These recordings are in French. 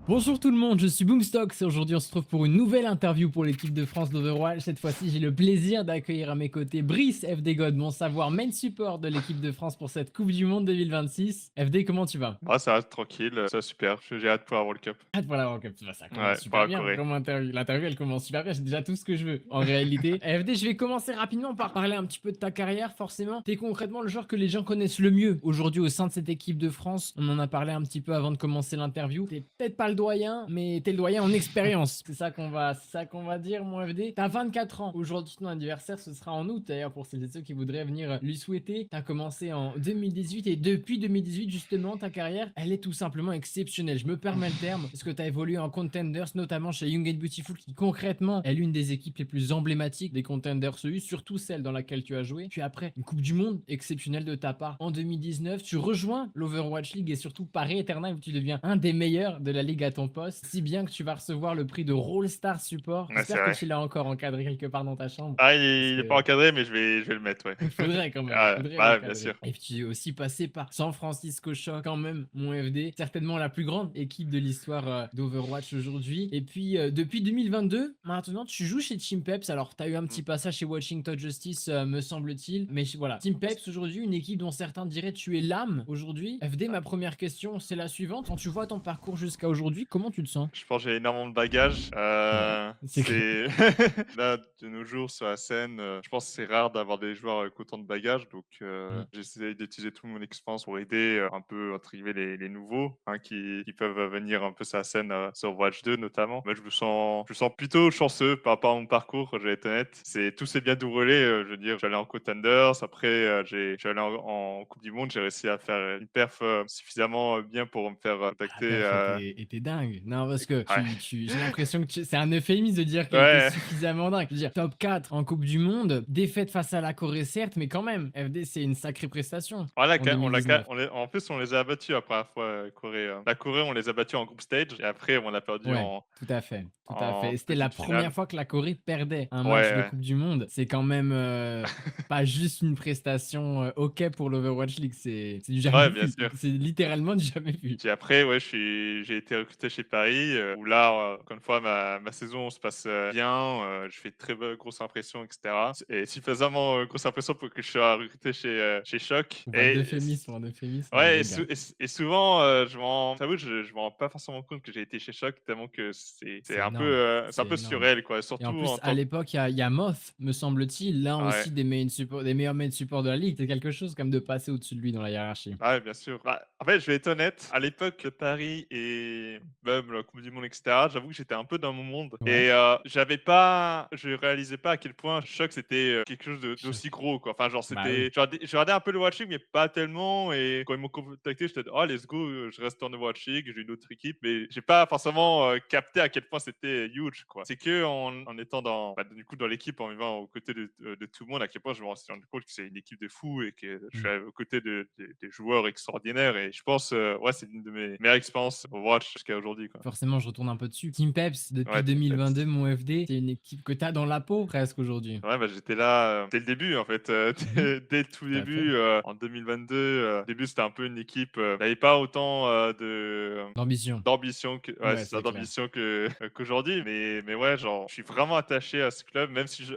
Bonjour tout le monde, je suis Boomstock et aujourd'hui on se retrouve pour une nouvelle interview pour l'équipe de France d'Overwatch. Cette fois-ci j'ai le plaisir d'accueillir à mes côtés Brice FD God, mon savoir main support de l'équipe de France pour cette Coupe du Monde 2026. FD, comment tu vas? Ah, ça va, tranquille, ça va super, j'ai hâte pour la World Cup. Hâte pour la World Cup. Bah, ça commence Ouais, pour super la bien Corée. comme interview. L'interview elle commence super bien, j'ai déjà tout ce que je veux en réalité. FD, je vais commencer rapidement par parler un petit peu de ta carrière forcément. T'es concrètement le joueur que les gens connaissent le mieux aujourd'hui au sein de cette équipe de France. On en a parlé un petit peu avant de commencer l'interview. T'es peut-être pas le doyen, mais t'es le doyen en expérience. C'est ça qu'on va dire mon FD. T'as 24 ans. Aujourd'hui ton anniversaire ce sera en août d'ailleurs pour celles et ceux qui voudraient venir lui souhaiter. T'as commencé en 2018 et depuis 2018 justement ta carrière elle est tout simplement exceptionnelle. Je me permets le terme parce que tu as évolué en Contenders, notamment chez Young and Beautiful, qui concrètement est l'une des équipes les plus emblématiques des Contenders EU, surtout celle dans laquelle tu as joué. Puis après, une Coupe du Monde exceptionnelle de ta part en 2019. Tu rejoins l'Overwatch League et surtout Paris Eternal où tu deviens un des meilleurs de la ligue à ton poste, si bien que tu vas recevoir le prix de Roll Star Support. Ouais, c'est J'espère que vrai. tu l'as encore encadré quelque part dans ta chambre. Ah, il Parce est il est pas que encadré, mais je vais le mettre, ouais. il faudrait quand même, il Ah, faudrait bah, bien l'encadrer. sûr. Et puis tu es aussi passé par San Francisco Shock quand même, mon FD, certainement la plus grande équipe de l'histoire d'Overwatch aujourd'hui. Et puis depuis 2022, maintenant tu joues chez Team Peps. Alors tu as eu un Mmh. petit passage chez Washington Justice, me semble-t-il. Mais voilà, Team Peps aujourd'hui, une équipe dont certains diraient tu es l'âme aujourd'hui. FD, ma première question, c'est la suivante. Quand tu vois ton parcours jusqu'à aujourd'hui, comment tu te sens? Je pense que j'ai énormément de bagages, Ouais, c'est clair. c'est là, de nos jours, sur la scène, je pense que c'est rare d'avoir des joueurs avec autant de bagages, donc Mm. j'essaie d'utiliser toute mon expérience pour aider, un peu, entre guillemets, «les nouveaux», hein, qui peuvent, venir un peu sur la scène, sur Watch 2 notamment. Moi, je me sens plutôt chanceux par rapport à mon parcours, je vais être honnête. Tout s'est bien déroulé, je veux dire, j'allais en Contenders, après, je suis allé en coupe du monde, j'ai réussi à faire une perf, suffisamment, bien pour me faire, La contacter, perf était dingue. Non, parce que ouais. j'ai l'impression que c'est un euphémisme de dire qu'elle était Ouais. suffisamment dingue. Je veux dire, top 4 en Coupe du Monde, défaite face à la Corée, certes, mais quand même, FD, c'est une sacrée prestation Voilà, en quand on l'a quand 2019. on les en plus, on les a battus la première fois, Corée, La Corée, on les a battus en group stage et après on a perdu Ouais, en tout à fait, tout à fait. en Et c'était la petite première finale. fois que la Corée perdait un Ouais, match de ouais. Coupe du Monde. C'est quand même pas juste une prestation OK pour l'Overwatch League, c'est du jamais Ouais, bien vu. sûr. C'est littéralement du jamais vu. Puis après, ouais, j'ai été recruté chez Paris, où là, encore une fois, ma saison se passe, bien, je fais de très grosse impression et cetera et suffisamment, grosse impression pour que je sois recruté chez Shock On va et d'euphémisme en euphémisme, on ouais régale. et souvent, j'avoue, je m'en rends pas forcément compte que j'ai été chez Shock tellement que C'est énorme, c'est un c'est peu énorme. surréel, quoi, Et en surtout en plus, à tant que l'époque, il y a Moth, me semble-t-il, l'un ouais. aussi des meilleurs main support de la ligue. C'est quelque chose comme de passer au-dessus de lui dans la hiérarchie. Ouais, bien sûr. Bah, en fait, je vais être honnête, à l'époque de Paris et même la coupe du monde et cetera, j'avoue que j'étais un peu dans mon monde Ouais, et je réalisais pas à quel point Choc c'était, quelque chose de d'aussi choc. gros, quoi. Enfin, genre, Bah oui. je regardais un peu le Watch League, mais pas tellement et quand ils m'ont contacté, j'étais: «Oh let's go, je reste en Watch League, j'ai une autre équipe», mais j'ai pas forcément, capté à quel point c'était huge, quoi. C'est qu'en étant du coup, dans l'équipe, en vivant aux côtés de tout le monde, à quel point je me suis rendu compte que c'est une équipe de fous et que je Mmh. suis aux côtés des joueurs extraordinaires et je pense, ouais, c'est l'une de mes meilleures expériences Overwatch jusqu'à aujourd'hui, quoi. Forcément, je retourne un peu dessus. Team Peps, depuis Ouais, Team Peps. 2022, mon FD, c'est une équipe que tu as dans la peau presque aujourd'hui. Ouais, bah, j'étais là, dès le début, en fait, Mmh. dès le tout Tout à fait. début, en 2022, au début, c'était un peu une équipe, il y avait pas autant, L'ambition. d'ambition que ouais, Ouais, c'est ça, c'est clair. d'ambition que qu'aujourd'hui, mais ouais, genre, je suis vraiment attaché à ce club, même si je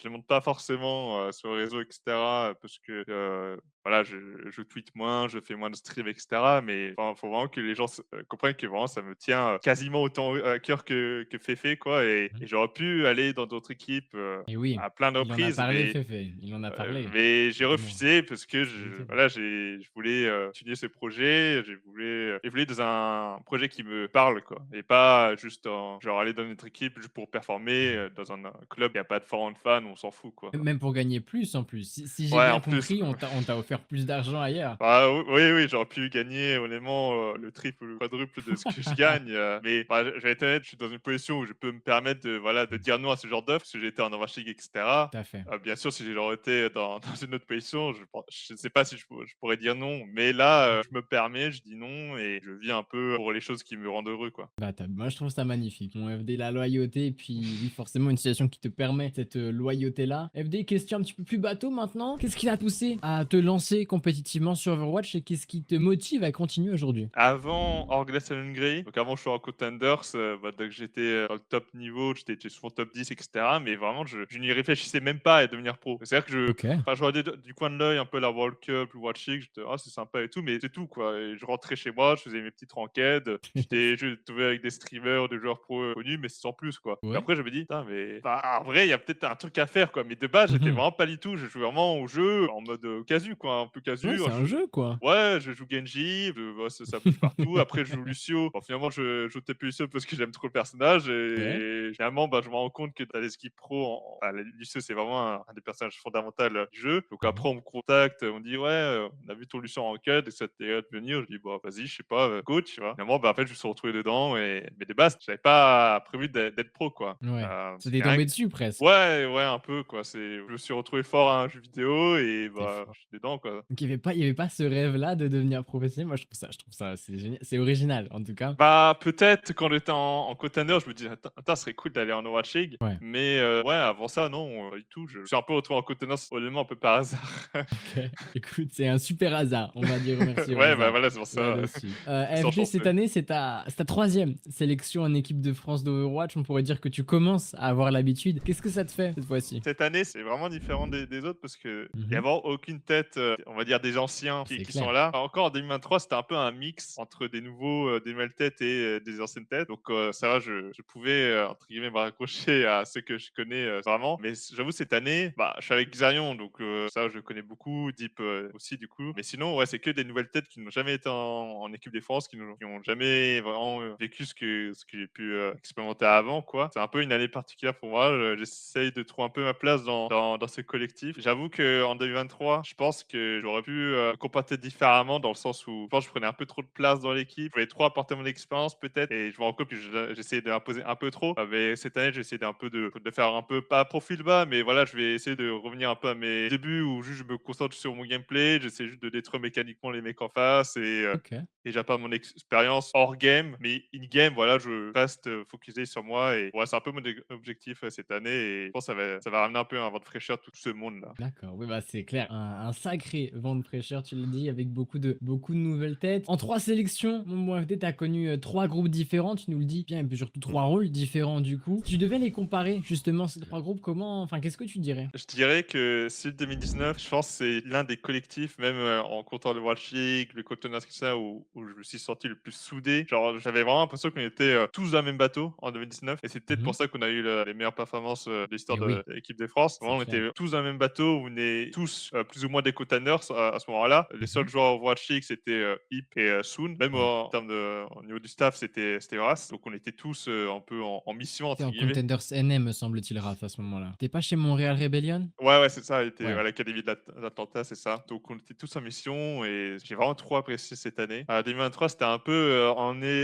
les montre pas forcément, sur les réseaux et cetera, parce que, voilà, je tweete moins, je fais moins de streams et cetera, mais enfin, faut vraiment que les gens comprennent que vraiment ça me tient, quasiment autant à cœur que Féfé, quoi et Mmh. j'aurais pu aller dans d'autres équipes, Et oui, à plein de il en a reprises, parlé, Féfé, il en a parlé. mais j'ai Effectivement. refusé parce que Il était bon. voilà, je voulais, étudier ce projet, je voulais dans un projet qui me parle, quoi et pas juste en genre aller dans notre équipe juste pour performer, dans un club, il y a pas de forum de fans, on s'en fout, quoi. Même pour gagner plus en plus. Si j'ai Ouais, bien en plus. compris, on t'a offert plus d'argent ailleurs. Bah, oui, oui, j'aurais pu gagner honnêtement, le triple ou le quadruple de ce que je gagne, mais bah, je vais être honnête, je suis dans une position où je peux me permettre de, voilà, de Mmh. dire non à ce genre d'offre, parce que j'ai été en Overwatch League et cetera. Tout à fait. Bien sûr, si j'aurais été dans une autre position, je ne sais pas si je pourrais dire non, mais là, je me permets, je dis non et je vis un peu pour les choses qui me rendent heureux, quoi. Bah, moi, je trouve ça magnifique. Mon FD, la loyauté, et puis oui, forcément, une situation qui te permet cette loyauté-là. FD, question un petit peu plus bateau maintenant. Qu'est-ce qui t'a poussé à te lancer compétitivement sur Overwatch et qu'est-ce qui te motive à continuer aujourd'hui? Avant Orglass J. Donc avant, je suis en Contenders, dès que j'étais dans le top niveau, j'étais souvent top 10, etc. Mais vraiment, je n'y réfléchissais même pas à devenir pro. C'est-à-dire que Ok. enfin, je regardais du coin de l'œil un peu la World Cup, le World League, j'étais, ah, c'est sympa et tout, mais c'est tout, quoi. Et je rentrais chez moi, je faisais mes petites ranked, je trouvais avec des streamers, des joueurs pro connus, mais c'est sans plus, quoi. Et Ouais. après, je me dis, putain, mais bah, en vrai, il y a peut-être un truc à faire, quoi. Mais de base, j'étais Mhm. vraiment pas du tout. Je jouais vraiment au jeu en mode casu, quoi, un peu Ouais, casu. c'est un jeu, quoi. Ouais, je joue Genji, ça bouge partout. Après, je joue Lucio. Bon, finalement, je joue TP Lucio parce que j'aime trop le personnage. Ouais. Et finalement, je me rends compte que dans les équipes pro, Lucio, c'est vraiment un des personnages fondamentaux du jeu. Donc Mhm. après, on me contacte, on me dit, ouais, on a vu ton Lucio en ranked et ça t'est de venir. Je dis, bah, vas-y, je sais pas, coach, tu vois. Finalement, en fait, je me suis retrouvé dedans. Mais de base, j'avais pas prévu d'être pro, quoi. Ouais. Ça t'est Mais rien tombé que- dessus presque. Ouais, ouais, un peu, quoi. Je me suis retrouvé fort à un jeu vidéo et C'est je fort. suis dedans, quoi. Donc il y avait pas ce rêve-là de devenir professionnel. Moi, je trouve ça, c'est génial, c'est original en tout cas. Bah, peut-être quand j'étais en contender, je me disais: «Attends, ce serait cool d'aller en Overwatch League». Ouais. Mais ouais, avant ça, non, pas du tout. Je me suis un peu retrouvé en contender, honnêtement, un peu par hasard. Ok. Écoute, c'est un super hasard. On va dire merci au Ouais, bah, hasard voilà, c'est pour ça, là-dessus. sans FD cette chanceux. année, c'est ta troisième sélection en équipe de France d'Overwatch. On pourrait dire que tu commences à avoir l'habitude. Qu'est-ce que ça te fait cette fois-ci? Cette année, c'est vraiment différent des autres parce qu'il y a Mhm. vraiment aucune tête, on va dire des anciens C'est qui sont clair. là. Encore en 2023, c'était un peu un mix entre des nouveaux, des nouvelles têtes et des anciennes têtes. Donc ça va, je pouvais, entre guillemets, «me raccrocher» à ceux que je connais, vraiment. Mais j'avoue cette année, je suis avec Xarion, donc ça, je le connais beaucoup, Deep, aussi du coup. Mais sinon, ouais, c'est que des nouvelles têtes qui n'ont jamais été en équipe de France, qui ont jamais vraiment, vécu ce que j'ai pu, expérimenter avant, quoi. C'est un peu une année particulière pour moi, j'essaye de trouver un peu ma place dans ce collectif. J'avoue qu'en 2023, je pense que j'aurais pu, me comporter différemment dans le sens où je pense que je prenais un peu trop de place dans l'équipe. Je voulais trop apporter mon expérience peut-être et je me rends compte que j'essayais d'imposer un peu trop. Mais cette année, j'ai essayé d'un peu de faire un peu, pas profil bas, mais voilà, je vais essayer de revenir un peu à mes débuts où juste je me concentre sur mon gameplay, j'essaie juste de détruire mécaniquement les mecs en face Ok. et j'apporte mon expérience hors game, mais in game, voilà, je reste focusé sur moi. Et ouais, c'est un peu mon objectif cette année. Et je pense que ça va ramener un peu un vent de fraîcheur tout ce monde-là. D'accord, oui, bah c'est clair. Un sacré vent de fraîcheur, tu l'as dit, avec beaucoup de nouvelles têtes. En trois sélections, mon FD, t'as connu trois groupes différents, tu nous le dis bien, et puis surtout Mm. trois rôles différents du coup. Si tu devais les comparer, justement, ces trois groupes, enfin, qu'est-ce que tu dirais? Je dirais que Sud 2019, je pense que c'est l'un des collectifs, même en comptant le World League, le Cotonou, tout ça, où je me suis senti le plus soudé. Genre, j'avais vraiment l'impression qu'on était tous dans le même bateau en 2019. Et c'est peut-être pour Mhm. ça qu'on a eu les meilleures performances de l'histoire Et oui, de l'équipe de France. c'est Vraiment, on clair. était tous dans le même bateau, on est tous plus ou moins des Cotaners à ce moment-là. Les seuls Mhm. joueurs au World League, c'était Hip et Soon. Même Ouais. au niveau du staff, c'était Ras. Donc, on était tous un peu en mission, T'es entre en guillemets. Contenders NM, me semble-t-il, Raph, à ce moment-là. T'es pas chez Montréal Rebellion? Ouais, ouais, c'est ça, il était Ouais. à l'académie d'Atlanta, c'est ça. Donc on était tous en mission et j'ai vraiment trop apprécié cette année. 2023, c'était un peu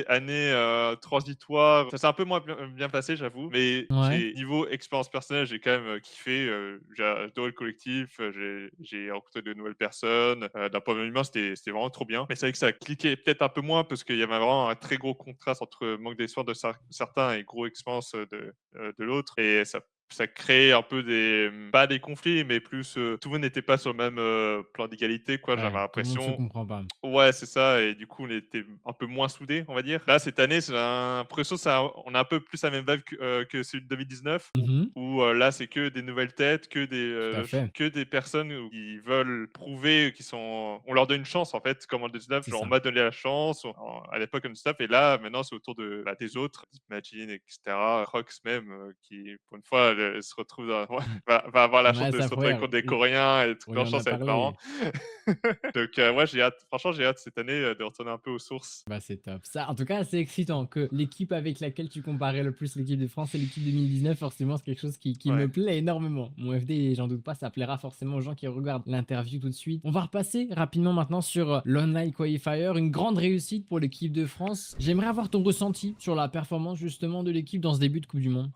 année transitoire. Ça s'est un peu moins bien passé, j'avoue. Mais Ouais. niveau expérience personnelle, j'ai quand même kiffé. J'ai adoré le collectif. J'ai rencontré de nouvelles personnes. D'un point de vue humain, c'était vraiment trop bien. Mais c'est vrai que ça cliquait peut-être un peu moins parce qu'il y avait vraiment un très gros contraste entre manque d'espoir de certains et gros expérience de l'autre. Et ça crée un peu pas des conflits, mais plus, tout le monde n'était pas sur le même, plan d'égalité, quoi, j'avais Ouais, tout le monde se l'impression. comprend pas. Ouais, c'est ça et du coup, on était un peu moins soudés, on va dire. Là, cette année, j'ai l'impression on a un peu plus la même vibe que celui de 2019 Mhm. où, là, c'est que des nouvelles têtes, Tout à fait. que des personnes qui veulent prouver qu'ils sont on leur donne une chance, en fait, comme en 2019, C'est genre on ça. m'a donné la chance, à l'époque comme ça et là, maintenant, c'est autour des autres, Imagine et cetera, Rox même, qui pour une fois, se retrouve dans ouais, va avoir la chance Ouais, de c'est se retrouver contre incroyable. des Coréens et tout On y en franchement, a ça va être marrant. parlé. Donc ouais, j'ai hâte. Franchement, j'ai hâte cette année, de retourner un peu aux sources. Bah, c'est top. Ça, en tout cas, c'est excitant que l'équipe avec laquelle tu comparais le plus l'équipe de France et l'équipe 2019, forcément, c'est quelque chose qui me Ouais. plaît énormément. Mon FD, j'en doute pas, ça plaira forcément aux gens qui regardent l'interview tout de suite. On va repasser rapidement maintenant sur l'Online Qualifier, une grande réussite pour l'équipe de France. J'aimerais avoir ton ressenti sur la performance justement de l'équipe dans ce début de Coupe du Monde.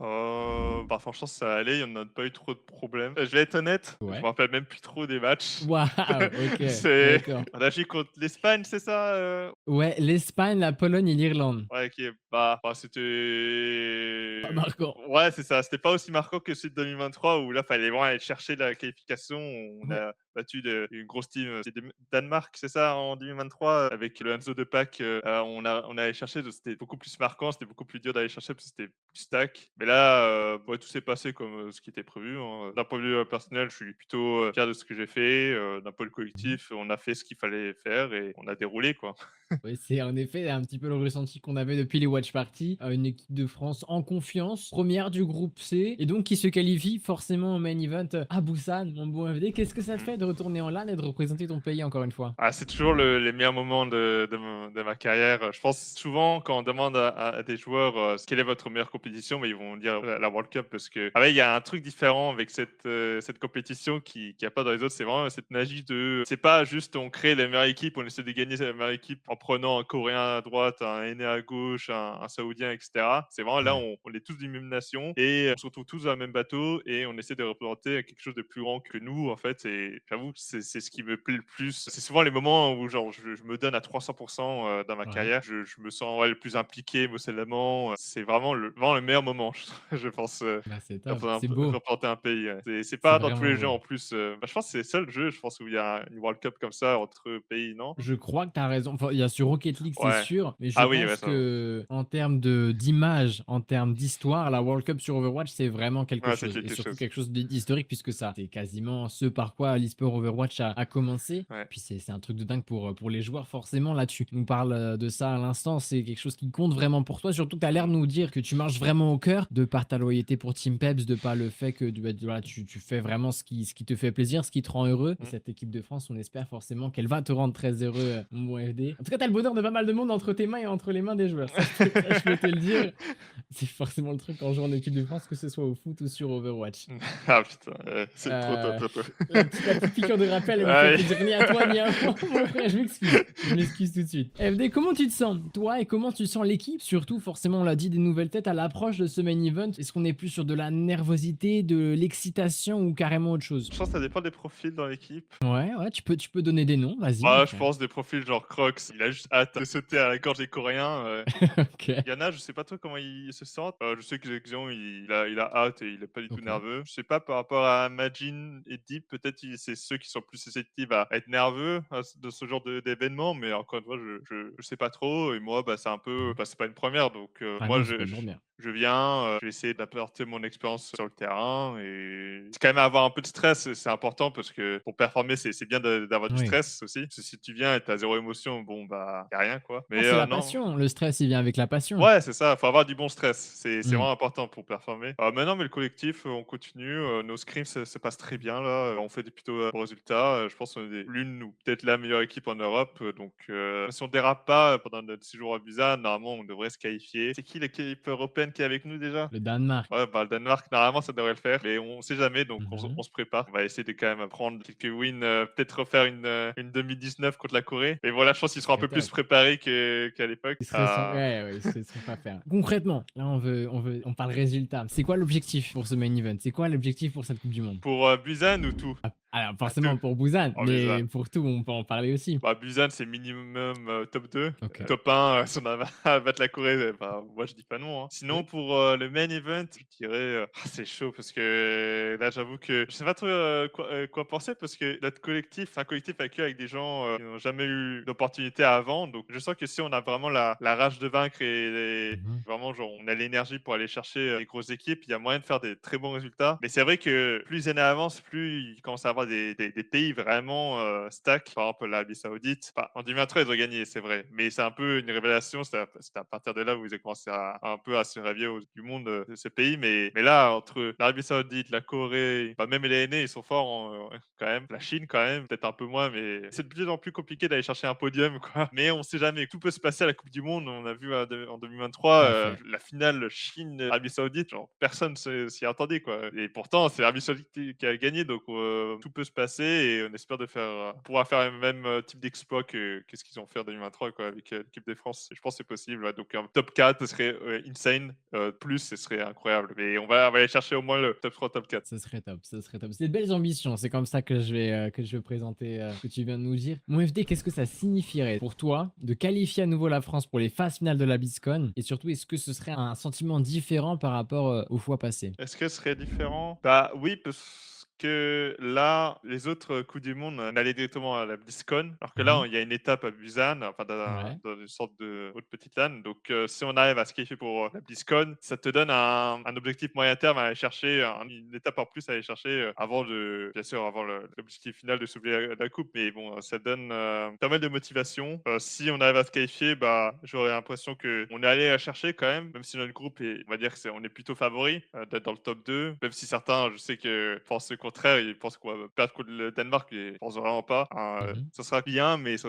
Franchement, ça allait, il y en a pas eu trop de problèmes. Je vais être honnête, je me Ouais. rappelle même plus trop des matchs. Waouh, ok, C'est d'accord. on a joué contre l'Espagne, c'est ça, Ouais, l'Espagne, la Pologne et l'Irlande. Ouais, OK, Pas c'était marquant. ouais, c'est ça, c'était pas aussi marquant que celui de 2023 où là, fallait vraiment aller chercher la qualification. On Ouais. a battu une grosse team, c'est Danemark, c'est ça, en 2023, avec le Hanzo de Pack. On allé chercher, c'était beaucoup plus marquant, c'était beaucoup plus dur d'aller chercher parce que c'était plus stack. Mais là, ouais, tout s'est passé comme ce qui était prévu, hein. D'un point de vue personnel, je suis plutôt fier de ce que j'ai fait. D'un point de vue Mhm. collectif, on a fait ce qu'il fallait faire et on a déroulé, quoi. Oui, c'est en effet un petit peu le ressenti qu'on avait depuis les watch parties. Une équipe de France en confiance, première du groupe C, et donc qui se qualifie forcément au main event à Busan, mon bon FD. Qu'est-ce que ça te Mmh. fait de retourner en LAN et de représenter ton pays encore une fois? Ah, c'est toujours les meilleurs moments de ma carrière. Je pense souvent quand on demande à des joueurs quelle est votre meilleure compétition, mais ils vont dire la World Cup parce que ah ouais, il y a un truc différent avec cette compétition qui n'y a pas dans les autres. C'est vraiment cette magie de. C'est pas juste on crée la meilleure équipe, on essaie de gagner la meilleure équipe en prenant un Coréen à droite, un Aîné à gauche, un Saoudien, etc. C'est vraiment là, Ouais. on est tous d'une même nation et on se retrouve tous dans le même bateau et on essaie de représenter quelque chose de plus grand que nous, en fait. Et j'avoue, c'est ce qui me plaît le plus. C'est souvent les moments où genre, je me donne à 300% dans ma Ouais. carrière. Je me sens ouais, le plus impliqué émotionnellement. C'est vraiment le meilleur moment, je pense, Bah, c'est top, c'est représenter beau, représenter un pays. Ouais. C'est c'est pas dans tous vraiment les jeux beau. en plus. Bah, je pense que c'est le seul jeu, je pense, où il y a une World Cup comme ça entre pays, non? Je crois que tu as raison. Enfin, il y a sur Rocket League, c'est Ouais. sûr, mais je Ah oui, ouais, pense ça. que en termes d'image, en termes d'histoire, la World Cup sur Overwatch, c'est vraiment quelque Ouais, c'est chose. Et quelque surtout chose. quelque chose d'historique, puisque ça, c'est quasiment ce par quoi l'e-sport Overwatch a commencé. Ouais. Puis c'est un truc de dingue pour les joueurs, forcément, là-dessus. Tu nous parles de ça à l'instant, c'est quelque chose qui compte vraiment pour toi. Surtout que tu as l'air Mm. de nous dire que tu marches vraiment au cœur, de par ta loyauté pour Team Peps, de par le fait que bah, voilà, tu fais vraiment ce qui te fait plaisir, ce qui te rend heureux. Et Mm. cette équipe de France, on espère forcément qu'elle va te rendre très heureux, mon bon FD. En tout cas, tu as le bonheur de pas mal de monde entre tes mains et entre les mains des joueurs. Ça, je peux te le dire. C'est forcément le truc quand on joue en équipe de France, que ce soit au foot ou sur Overwatch. Ah putain, c'est trop top, Euh, trop top. la petite piqûre de rappel, elle m'a fait Ouais. plaisir ni à toi ni à moi, mon frère. Je m'excuse. Je m'excuse tout de suite. FD, comment tu te sens, toi, et comment tu sens l'équipe? Surtout, forcément, on l'a dit, des nouvelles têtes à l'approche de ce main event. Est-ce qu'on est plus sur de la nervosité, de l'excitation ou carrément autre chose? Je pense que ça dépend des profils dans l'équipe. Ouais, ouais, tu peux donner des noms, vas-y, mon Bah, je frère. pense des profils genre Crocs, il a juste hâte de sauter à la gorge des Coréens. Ok. Il y en a, je sais pas trop comment ils se sentent. Je sais que Xion, il a hâte et il est pas du tout Ok. nerveux. Je sais pas par rapport à Majin et Deep, peut-être c'est ceux qui sont plus susceptibles à être nerveux de ce genre d'événement, mais encore une fois, je sais pas trop. Et moi, bah, c'est un peu, Mhm. bah, c'est pas une première, donc Ah moi, non, c'est pas une première. je viens, je vais essayer d'apporter mon expérience sur le terrain et c'est quand même avoir un peu de stress, c'est important parce que pour performer, c'est bien d'avoir du Oui. stress aussi. Parce que si tu viens et tu as 0 émotion, bon, bah, y a rien, quoi. Ah, Mais c'est la non. passion. Le stress, il vient avec la passion. Ouais, c'est ça, faut avoir du bon stress. C'est Hmm. vraiment important pour performer. Mais non, mais le collectif, on continue. Nos scrims se passent très bien là. On fait des plutôt bons résultats. Je pense qu'on est l'une ou peut-être la meilleure équipe en Europe. Donc, si on dérape pas pendant notre séjour à Busan, normalement, on devrait se qualifier. C'est qui l'équipe européenne qui est avec nous déjà? Le Danemark. Ouais, bah, le Danemark, normalement, ça devrait le faire. Mais on sait jamais, donc Mhm. on se prépare. On va essayer de quand même prendre quelques wins, peut-être refaire une 2019 contre la Corée. Mais voilà, je pense qu'ils seront un Très peu plus top. préparés qu'à l'époque. Ils se laisseront, ouais, ouais, ils se laisseront pas faire. Concrètement, là, on parle résultat. C'est quoi l'objectif pour ce main event? C'est quoi l'objectif pour cette Coupe du Monde? Pour Busan ou tout? Alors, À tout. forcément pour Busan, Oh, mais Busan. pour tout, on peut en parler aussi. Bah, Busan, c'est minimum top 2. Ok. Top 1, si on a à battre la Corée, bah, moi, je dis pas non, hein. Sinon, Oui. pour le main event, je dirais, c'est chaud parce que là, j'avoue que je sais pas trop quoi penser parce que notre collectif, c'est un collectif avec des gens qui n'ont jamais eu d'opportunité avant. Donc, je sens que si on a vraiment la rage de vaincre et Mhm. vraiment, genre, on a l'énergie pour aller chercher les grosses équipes, il y a moyen de faire des très bons résultats. Mais c'est vrai que plus les années avancent, plus il commence à avoir des pays vraiment stack. Par exemple, l'Arabie Saoudite. Enfin, en 2023, ils ont gagné, c'est vrai. Mais c'est un peu une révélation. C'est à partir de là où ils ont commencé un peu à se réveiller du monde de ce pays. Mais là, entre l'Arabie Saoudite, la Corée, bah, même les aînés, ils sont forts quand même. La Chine, quand même, peut-être un peu moins. Mais c'est de plus en plus compliqué d'aller chercher un podium, quoi. Mais on sait jamais. Tout peut se passer à la Coupe du Monde. On a vu en 2023 Tout à fait. la finale Chine-Arabie Saoudite. Genre, personne s'y attendait, quoi. Et pourtant, c'est l'Arabie Saoudite qui a gagné. Donc, tout peut se passer. Et on espère pouvoir faire le même type d'exploit que ce qu'ils ont fait en 2023, quoi, avec l'équipe de France. Je pense que c'est possible. Ouais. Donc, un top 4, ce serait insane. Plus, ce serait incroyable. Mais on va aller chercher au moins le top 3, top 4. Ce serait top, ce serait top. C'est de belles ambitions, c'est comme ça que je vais présenter ce que tu viens de nous dire. Mon FD, qu'est-ce que ça signifierait pour toi de qualifier à nouveau la France pour les phases finales de la BlizzCon? Et surtout, est-ce que ce serait un sentiment différent par rapport aux fois passées? Est-ce que ce serait différent? Bah oui, parce que là, les autres coups du monde, on allait directement à la BlizzCon, alors que là, Mhm. il y a une étape à Busan, enfin Ouais. dans une sorte de autre petite LAN. Donc, si on arrive à se qualifier pour la BlizzCon, ça te donne un objectif moyen terme à aller chercher, une étape en plus à aller chercher avant de, bien sûr, avant l'objectif final de soulever la coupe. Mais bon, ça donne pas mal de motivation. Si on arrive à se qualifier, bah, j'aurais l'impression qu'on est allé la chercher quand même si notre groupe est, on va dire que on est plutôt favori d'être dans le top 2. Même si certains, je sais que pensent le contraire, ils pensent qu'on va perdre contre le Danemark, et je pense vraiment pas. Mhm. Ça sera bien, mais c'est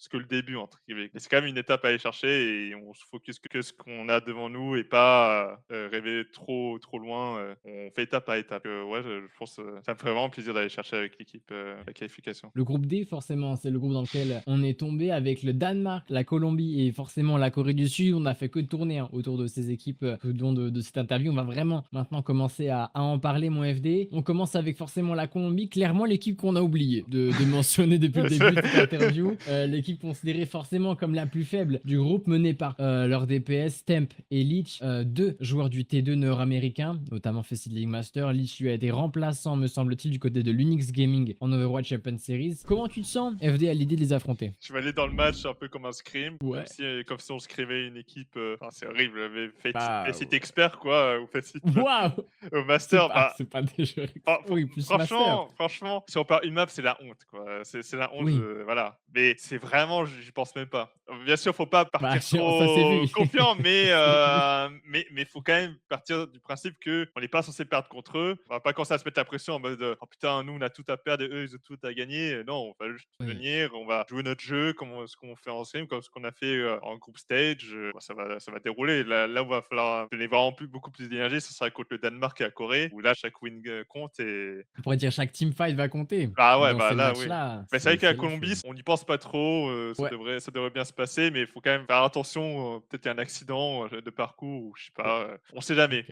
que le début, entre guillemets. Mais c'est quand même une étape à aller chercher et on se focus que ce qu'on a devant nous et pas rêver trop loin. On fait étape à étape. Ouais, je pense ça me ferait vraiment plaisir d'aller chercher avec l'équipe la qualification. Le groupe D, forcément, c'est le groupe dans lequel on est tombé avec le Danemark, la Colombie et forcément la Corée du Sud. On n'a fait que tourner autour de ces équipes tout au long de cette interview. On va vraiment maintenant commencer à en parler, mon FD. On commence avec forcément la Colombie, clairement l'équipe qu'on a oublié de mentionner depuis le début de cette interview. L'équipe considérée forcément comme la plus faible du groupe, menée par leur DPS, Temp et Leech, deux joueurs du T2 nord-américain, notamment Faceit League Master. Leech lui a été remplaçant, me semble-t-il, du côté de l'Unix Gaming en Overwatch Open Series. Comment tu te sens, FD, à l'idée de les affronter? Je vais aller dans le match un peu comme un scrim, Ouais. comme si on scrivait une équipe. Enfin, c'est horrible, mais Bah, Faceit expert quoi, ou Faceit waouh! au master. Bah, C'est pas des jeux. ah, Oui, plus Master. franchement, si on perd une map, c'est la honte, quoi. C'est la honte, Oui. voilà. Mais c'est vraiment, j'y pense même pas. Bien sûr, faut pas Bah, partir ça s'est trop vu. confiant, Ça s'est vu. mais faut quand même partir du principe que on n'est pas censé perdre contre eux. On va pas commencer à se mettre la pression en mode oh putain, nous on a tout à perdre et eux ils ont tout à gagner. Non, on va juste Oui. venir, on va jouer notre jeu comme ce qu'on fait en stream, comme ce qu'on a fait en groupe stage. Bah, ça va dérouler. Là où il va falloir donner vraiment beaucoup plus d'énergie, ce sera contre le Danemark et la Corée, où là chaque win compte et On pourrait dire chaque teamfight va compter. ah Et ouais, dans bah ces là, oui. matchs-là, Mais c'est vrai qu'à la là, Colombie, c'est. on n'y pense pas trop, Ouais. ça devrait bien se passer, mais il faut quand même faire attention, peut-être qu'il y a un accident, de parcours ou je sais pas, Ok. on sait jamais.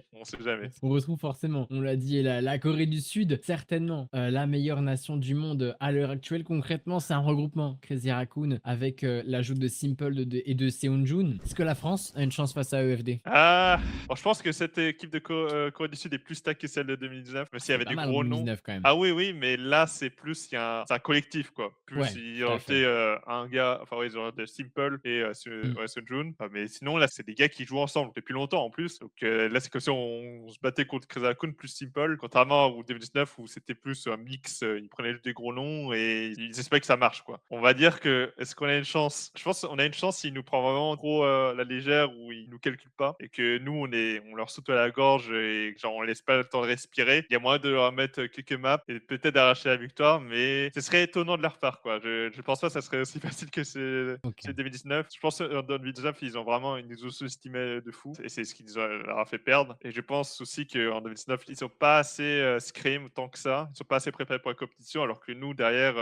On retrouve forcément, on l'a dit, la Corée du Sud, certainement la meilleure nation du monde à l'heure actuelle. Concrètement, c'est un regroupement Crazy Raccoon avec l'ajout de Simple et de Seonjun. Est-ce que la France a une chance face à EFD? Ah! Bon, je pense que cette équipe de Corée du Sud est plus stack que celle de 2019, même s'il y C'était avait pas des mal en gros noms. 2019 quand même. Ah oui, oui, mais là, c'est plus c'est un collectif, quoi. Plus Ouais, ils tout ont à fait. rajouté, un gars, enfin, ouais, ils ont rajouté Simple et Mm. ouais, Seonjun. Mais sinon, là, c'est des gars qui jouent ensemble depuis longtemps, en plus. Donc là, c'est comme si on se battait contre Krezakun plus Simple, contrairement au 2019 où c'était plus un mix, ils prenaient juste des gros noms et ils espéraient que ça marche, quoi. On va dire que est-ce qu'on a une chance? Je pense qu'on a une chance s'ils nous prend vraiment trop, à la légère ou ils nous calculent pas et que nous, on leur saute à la gorge et genre on laisse pas le temps de respirer. Il y a moyen de leur mettre quelques maps et peut-être d'arracher la victoire, mais ce serait étonnant de leur part, quoi. Je pense pas que ça serait aussi facile que Ok. c'est 2019. Je pense dans 2019, ils nous ont sous-estimé de fou et c'est ce qui leur a fait perdre. Et je pense aussi qu'en 2019, ils sont pas assez scrim tant que ça. Ils sont pas assez préparés pour la compétition, alors que nous, derrière,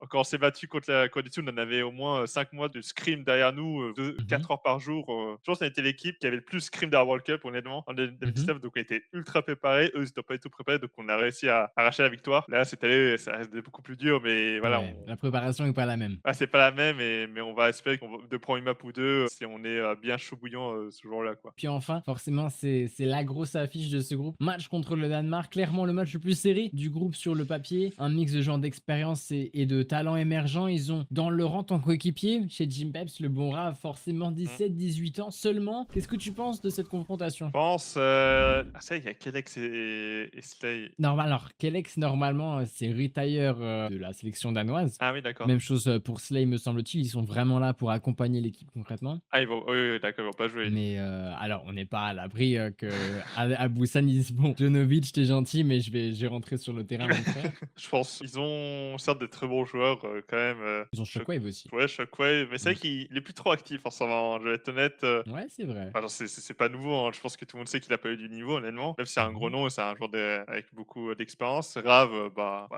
quand on s'est battu contre la compétition, on en avait au moins 5 mois de scrim derrière nous, Mhm. 4 heures par jour. Je pense qu'on était l'équipe qui avait le plus scrim de la World Cup, honnêtement, en Mhm. 2019. Donc on était ultra préparés. Eux, ils n'étaient pas du tout préparés. Donc on a réussi à arracher la victoire. Là, cette année, ça reste beaucoup plus dur, mais voilà, Ouais, la préparation est pas la même. ah, c'est pas la même, mais on va espérer de prendre une map ou deux si on est bien chaud bouillant ce jour-là, quoi. Puis enfin, forcément, c'est la grosse affiche de ce groupe. Match contre le Danemark, clairement le match le plus serré du groupe sur le papier. Un mix de gens d'expérience et de talents émergents. Ils ont dans leur rang en coéquipier, chez Jim Peps, le bon rat, forcément Mm. 17-18 ans seulement. Qu'est-ce que tu penses de cette Je confrontation? pense, ah ça, il y a Kellex et Slay. Normal, alors Kellex, normalement, c'est retire de la sélection danoise. Ah oui, d'accord. Même chose pour Slay, me semble-t-il. Ils sont vraiment là pour accompagner l'équipe concrètement. Ah, oui, oui, d'accord, ils vont pas jouer. Mais alors, on n'est pas à l'abri que à Busan, ils disent bon, Jonovic, t'es gentil, mais je vais rentrer sur le terrain, mon frère. Je pense. Ils ont certes des très bons joueurs quand même. Ils ont Shockwave aussi. Ouais, Shockwave, mais c'est Mm. vrai qu'il est plus trop actif en ce moment, je vais être honnête. Ouais, c'est vrai. Alors c'est pas nouveau, hein. Je pense que tout le monde sait qu'il a pas eu du niveau, honnêtement. Même si c'est un gros Mhm. nom et c'est un joueur avec beaucoup d'expérience. Rav,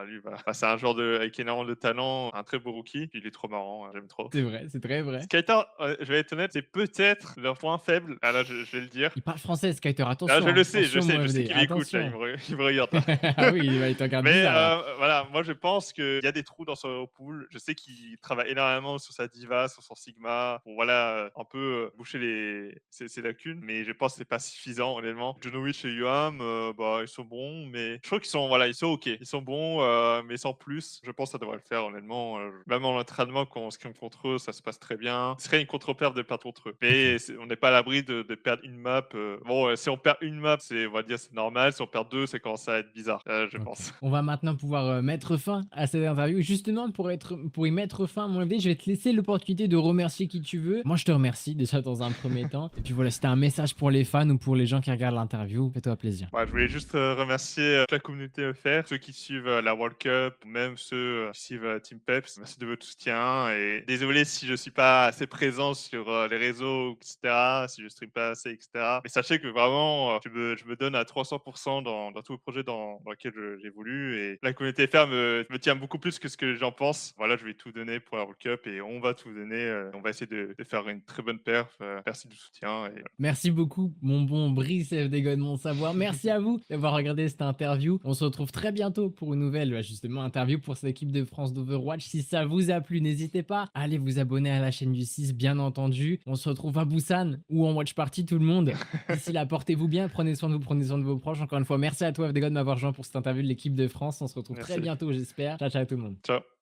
lui, c'est un joueur avec énormément de talent, un très beau rookie. Il est trop marrant, j'aime trop. C'est vrai, c'est très vrai. Skytar, je vais être honnête, c'est peut-être leur point faible. Ah là, je vais le dire. Il parle français, Skyter, Ah, attention, hein. Attention, je mon sais FD, qu'il écoute là, attention. il me regarde là. Ah oui, il te regarde Mais bizarre là. voilà, moi je pense qu'il y a des trous dans son pool. Je sais qu'il travaille énormément sur sa diva, sur son sigma, pour voilà, un peu boucher ses lacunes. Mais je pense que c'est pas suffisant, honnêtement. Jonovic et Yuam, ils sont bons, mais je trouve qu'ils sont, voilà, voilà, ils sont OK, ils sont bons, mais sans plus. Je pense que ça devrait le faire honnêtement, même en entraînement quand on scrim contre eux, ça se passe très bien. Ce serait une contre-perte de perdre contre eux, mais on n'est pas à l'abri de perdre une map, bon, si on perd une map, on va dire c'est normal, si on perd 2, ça commence à être bizarre, je Ok. pense. On va maintenant pouvoir mettre fin à cette interview. Justement, pour y mettre fin, mon MD, je vais te laisser l'opportunité de remercier qui tu veux. Moi, je te remercie déjà dans un premier temps. Et puis voilà, si t'as un message pour les fans ou pour les gens qui regardent l'interview, fais-toi plaisir. Ouais, je voulais juste, remercier, toute la communauté EFR, ceux qui suivent, la World Cup, ou même ceux, qui suivent, Team Peps. Merci de votre soutien et désolé si je suis pas assez présent sur, les réseaux et cetera, si je stream pas assez et cetera. Mais sachez que vraiment, je me donne à 300 dans tous les projets dans lesquels j'évolue et la communauté EFR me tient beaucoup plus que ce que les gens pensent. Voilà, je vais tout donner pour la World Cup et on va tout donner, on va essayer de faire une très bonne perf, merci du soutien et Merci beaucoup, mon bon Brice FD God Mon Savoir. Merci à vous d'avoir regardé cette interview. On se retrouve très bientôt pour une nouvelle, justement, interview pour cette équipe de France d'Overwatch. Si ça vous a plu, n'hésitez pas à aller vous abonner à la chaîne du 6, bien entendu. On se retrouve à Busan ou en Watch Party, tout le monde. D'ici là, portez-vous bien, prenez soin de vous, prenez soin de vos proches. Encore une fois, merci à toi FD God de m'avoir rejoint pour cette interview de l'équipe de France. On se retrouve très merci. bientôt, j'espère. Ciao, ciao tout le monde. Ciao.